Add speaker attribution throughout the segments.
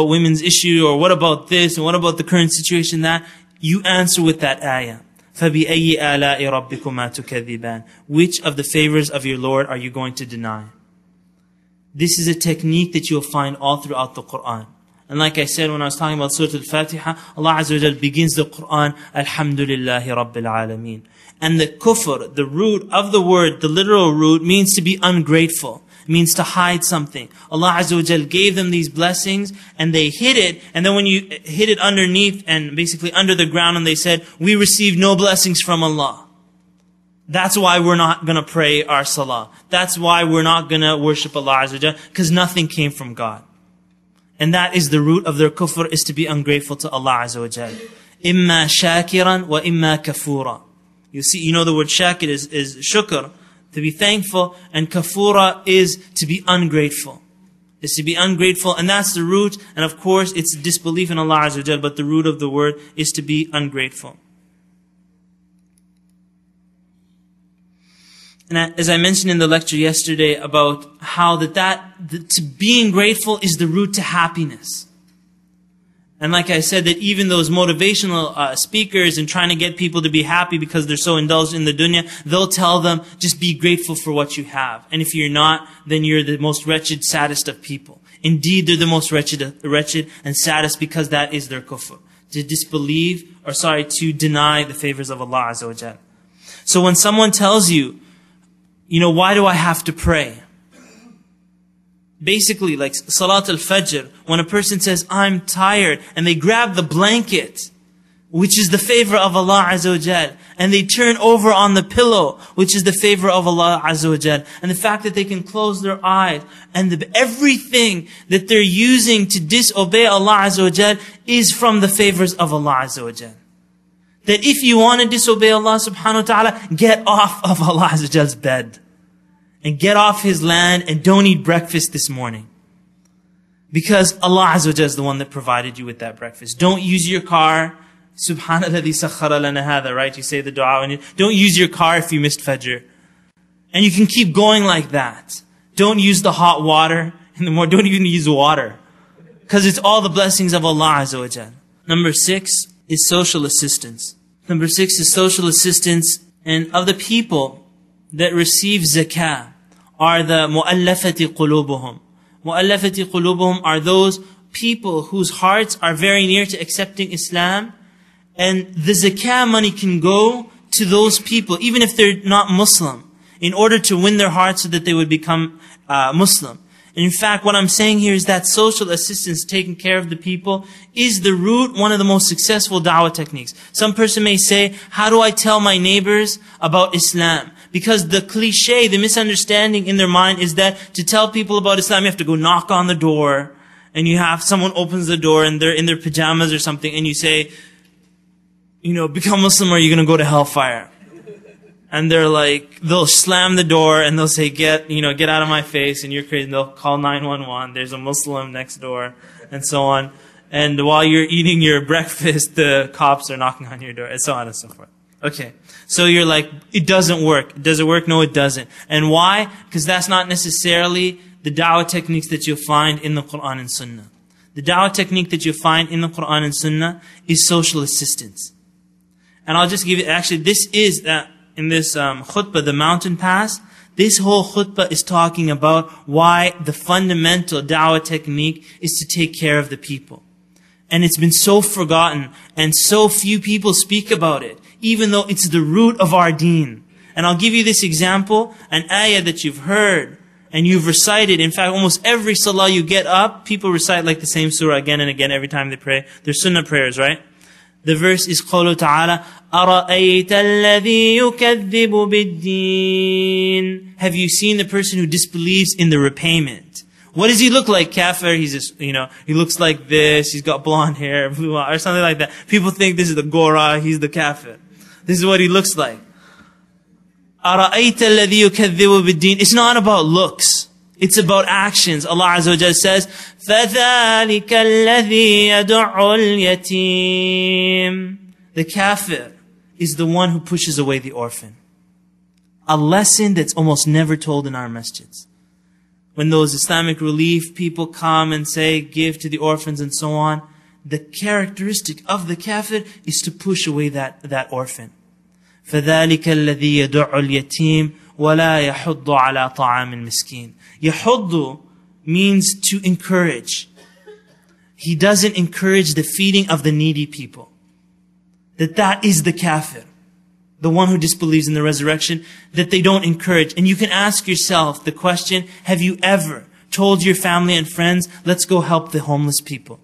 Speaker 1: women's issue, or what about this, and what about the current situation that, you answer with that ayah. فَبِأَيِّ آلَاءِ رَبِّكُمَا تُكَذِّبَانِ. Which of the favors of your Lord are you going to deny? This is a technique that you'll find all throughout the Qur'an. And like I said when I was talking about Surah Al-Fatiha, Allah Azza wa Jal begins the Qur'an, Alhamdulillahi Rabbil Alameen. And the kufr, the root of the word, the literal root, means to be ungrateful. It means to hide something. Allah Azza wa Jal gave them these blessings and they hid it. And then when you hid it underneath and basically under the ground, and they said, we received no blessings from Allah. That's why we're not going to pray our salah. That's why we're not going to worship Allah Azza wa Jal, because nothing came from God. And that is the root of their kufr, is to be ungrateful to Allah Azza wa Jal. Imma shakiran wa imma kafura. You see, you know the word shakir is shukr, to be thankful, and kafura is to be ungrateful. Is to be ungrateful, and that's the root, and of course it's disbelief in Allah Azza wa Jal, but the root of the word is to be ungrateful. And as I mentioned in the lecture yesterday about how to being grateful is the root to happiness. And like I said, that even those motivational speakers and trying to get people to be happy because they're so indulged in the dunya, they'll tell them, just be grateful for what you have. And if you're not, then you're the most wretched, saddest of people. Indeed, they're the most wretched and saddest, because that is their kufr. To deny the favors of Allah Azza wa Jal. So when someone tells you, why do I have to pray? Basically, like Salat al-Fajr, when a person says, I'm tired, and they grab the blanket, which is the favor of Allah Azza wa Jal, and they turn over on the pillow, which is the favor of Allah Azza wa Jal, and the fact that they can close their eyes, and everything that they're using to disobey Allah Azza wa Jal is from the favors of Allah Azza wa Jal. That if you want to disobey Allah subhanahu wa ta'ala, get off of Allah Azza wa Jal's bed. And get off His land and don't eat breakfast this morning. Because Allah Azza wa Jalla is the one that provided you with that breakfast. Don't use your car. Subhanalladhi sakhara lana hadha, right? You say the dua. Don't use your car if you missed Fajr. And you can keep going like that. Don't use the hot water in the morning. Don't even use water. Because it's all the blessings of Allah Azza wa Jalla. Number 6 is social assistance. Number 6 is social assistance. And of the people that receive zakah are the mu'allafati qulubuhum. Mu'allafati qulubuhum are those people whose hearts are very near to accepting Islam, and the zakah money can go to those people, even if they're not Muslim, in order to win their hearts so that they would become Muslim. And in fact, what I'm saying here is that social assistance, taking care of the people, is the root, one of the most successful da'wah techniques. Some person may say, how do I tell my neighbors about Islam? Because the cliche, the misunderstanding in their mind is that to tell people about Islam, you have to go knock on the door, and you have someone opens the door and they're in their pajamas or something, and you say, become Muslim or you're going to go to hellfire. And they're like, they'll slam the door and they'll say, get out of my face, and you're crazy. And they'll call 911. There's a Muslim next door, and so on. And while you're eating your breakfast, the cops are knocking on your door, and so on and so forth. Okay. So you're like, it doesn't work. Does it work? No, it doesn't. And why? Because that's not necessarily the da'wah techniques that you'll find in the Qur'an and Sunnah. The da'wah technique that you'll find in the Qur'an and Sunnah is social assistance. And I'll just give you, actually, this is in this khutbah, the mountain pass, this whole khutbah is talking about why the fundamental da'wah technique is to take care of the people. And it's been so forgotten, and so few people speak about it, even though it's the root of our deen. And I'll give you this example, an ayah that you've heard and you've recited. In fact, almost every salah you get up, people recite like the same surah again and again every time they pray. They're sunnah prayers, right? The verse is قَوْلُ تَعَالَى أَرَأَيْتَ الَّذِي يُكَذِّبُ بِالدِّينِ. Have you seen the person who disbelieves in the repayment? What does he look like? Kafir, he's just, he looks like this, he's got blonde hair, blue eyes, or something like that. People think this is the Gora, he's the Kafir. This is what he looks like. أَرَأَيْتَ الَّذِي يُكَذِّبُ بِالدِّينِ. It's not about looks. It's about actions. Allah Azza wa Jalla says, فَذَلِكَ الَّذِي يَدُعُّ الْيَتِيمِ. The kafir is the one who pushes away the orphan. A lesson that's almost never told in our masjids. when those Islamic relief people come and say, give to the orphans and so on, the characteristic of the kafir is to push away that orphan. فَذَلِكَ الَّذِي يَدُعُّ الْيَتِيمِ وَلَا يَحُضُّ عَلَى طَعَامِ الْمِسْكِينِ. يَحُضُّ means to encourage. He doesn't encourage the feeding of the needy people. That is the kafir. The one who disbelieves in the resurrection, that they don't encourage. And you can ask yourself the question, have you ever told your family and friends, let's go help the homeless people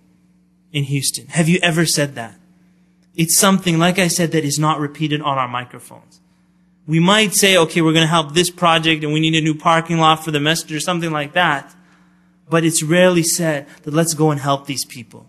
Speaker 1: in Houston? Have you ever said that? It's something, like I said, that is not repeated on our microphones. We might say, okay, we're going to help this project and we need a new parking lot for the masjid or something like that. But it's rarely said that let's go and help these people.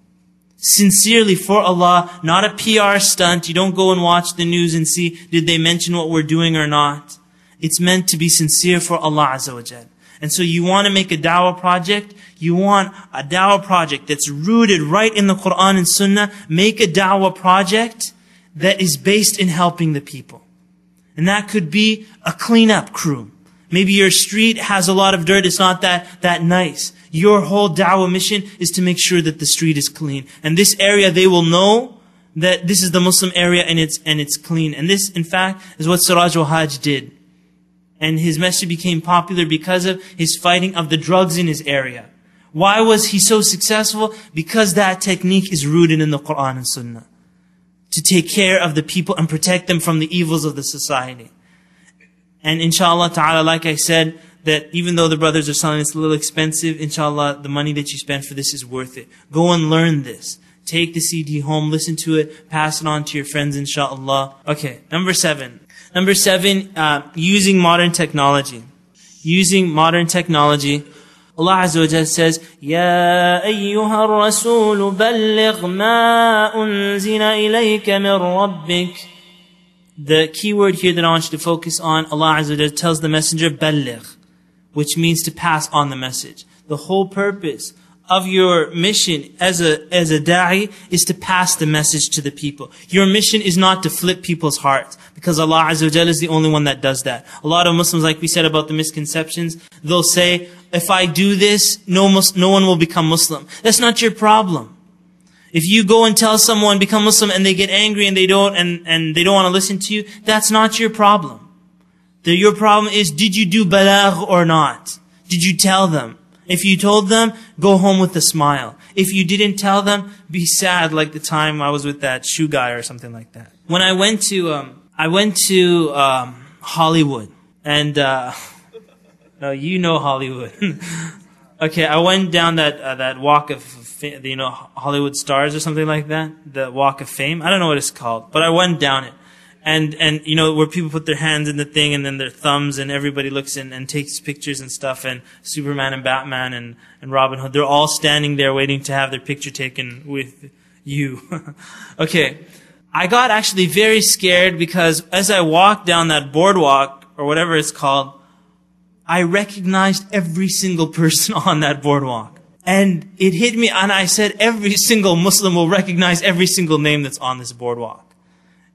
Speaker 1: Sincerely for Allah, not a PR stunt. You don't go and watch the news and see, did they mention what we're doing or not? It's meant to be sincere for Allah Azza wa Jal. And so you want to make a da'wah project, you want a da'wah project that's rooted right in the Qur'an and Sunnah. Make a da'wah project that is based in helping the people. And that could be a cleanup crew. Maybe your street has a lot of dirt, it's not that nice. Your whole da'wah mission is to make sure that the street is clean. And this area, they will know that this is the Muslim area and it's clean. And this, in fact, is what Siraj al-Hajj did. And his message became popular because of his fighting of the drugs in his area. Why was he so successful? Because that technique is rooted in the Qur'an and Sunnah. To take care of the people and protect them from the evils of the society. And inshallah ta'ala, like I said, that even though the brothers are selling it's a little expensive, inshallah, the money that you spend for this is worth it. Go and learn this. Take the CD home, listen to it, pass it on to your friends, inshallah. Okay, number 7. Number 7, using modern technology. Using modern technology. Allah Azza wa Jalla says, يَا أَيُّهَا الرَّسُولُ بَلِّغْ مَا أُنزِلَ إِلَيْكَ مِنْ رَبِّكَ. The key word here that I want you to focus on, Allah Azza wa Jalla tells the messenger, بَلِّغْ, which means to pass on the message. The whole purpose of your mission as a da'i is to pass the message to the people. Your mission is not to flip people's hearts, because Allah Azza wa Jalla is the only one that does that. A lot of Muslims, like we said about the misconceptions, they'll say, if I do this, no one will become Muslim. That's not your problem. If you go and tell someone become Muslim and they get angry and they don't want to listen to you, that's not your problem. Your problem is, did you do balagh or not? Did you tell them? If you told them, go home with a smile. If you didn't tell them, be sad, like the time I was with that shoe guy or something like that. When I went to Hollywood, and no, you know Hollywood. Okay, I went down that walk of Hollywood stars or something like that, the walk of fame. I don't know what it's called, but I went down it. And where people put their hands in the thing and then their thumbs, and everybody looks and takes pictures and stuff, and Superman and Batman and Robin Hood, they're all standing there waiting to have their picture taken with you. Okay. I got actually very scared because as I walked down that boardwalk, or whatever it's called, I recognized every single person on that boardwalk. And it hit me, and I said, every single Muslim will recognize every single name that's on this boardwalk.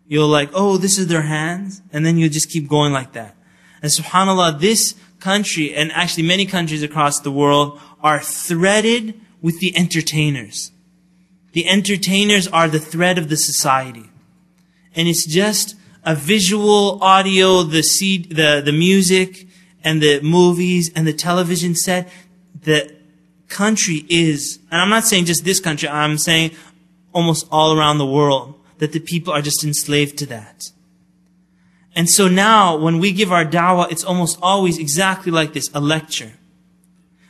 Speaker 1: You're like, oh, this is their hands? And then you just keep going like that. And subhanAllah, this country, and actually many countries across the world, are threaded with the entertainers. The entertainers are the thread of the society. And it's just a visual, audio, the music, and the movies, and the television set. The country is, and I'm not saying just this country, I'm saying almost all around the world, that the people are just enslaved to that. And so now, when we give our da'wah, it's almost always exactly like this, a lecture.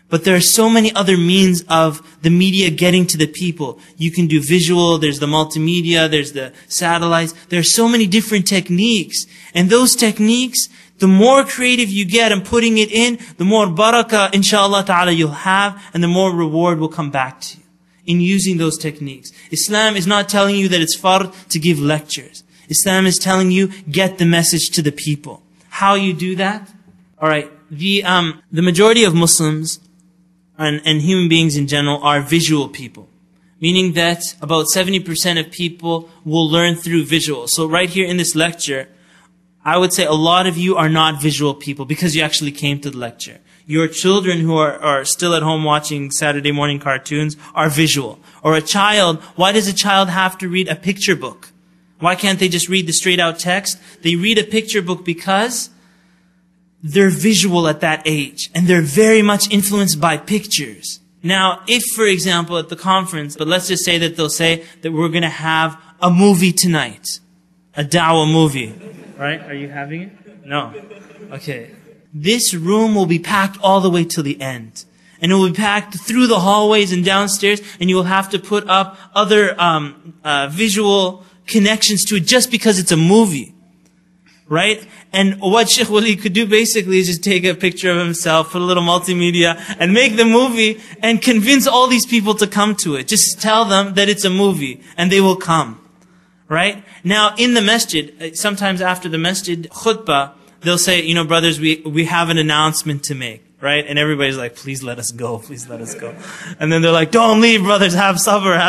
Speaker 1: But there are so many other means of the media getting to the people. You can do visual, there's the multimedia, there's the satellites. There are so many different techniques. And those techniques, the more creative you get in putting it in, the more barakah, inshallah ta'ala, you'll have, and the more reward will come back to you in using those techniques. Islam is not telling you that it's fard to give lectures. Islam is telling you, get the message to the people. How you do that? Alright, the majority of Muslims and human beings in general are visual people. Meaning that about 70% of people will learn through visual. So right here in this lecture, I would say a lot of you are not visual people because you actually came to the lecture. Your children who are still at home watching Saturday morning cartoons are visual. Or a child, why does a child have to read a picture book? Why can't they just read the straight out text? They read a picture book because they're visual at that age. And they're very much influenced by pictures. Now, if, for example, at the conference, but let's just say that they'll say that we're going to have a movie tonight. A da'wah movie. Right? Are you having it? No. Okay. This room will be packed all the way till the end. And it will be packed through the hallways and downstairs, and you will have to put up other visual connections to it just because it's a movie. Right? And what Sheikh Wali could do basically is just take a picture of himself, put a little multimedia, and make the movie, and convince all these people to come to it. Just tell them that it's a movie, and they will come. Right? Now, in the masjid, sometimes after the masjid khutbah, they'll say, you know, brothers, we have an announcement to make. Right? And everybody's like, please let us go, please let us go. And then they're like, don't leave, brothers, have sabr, have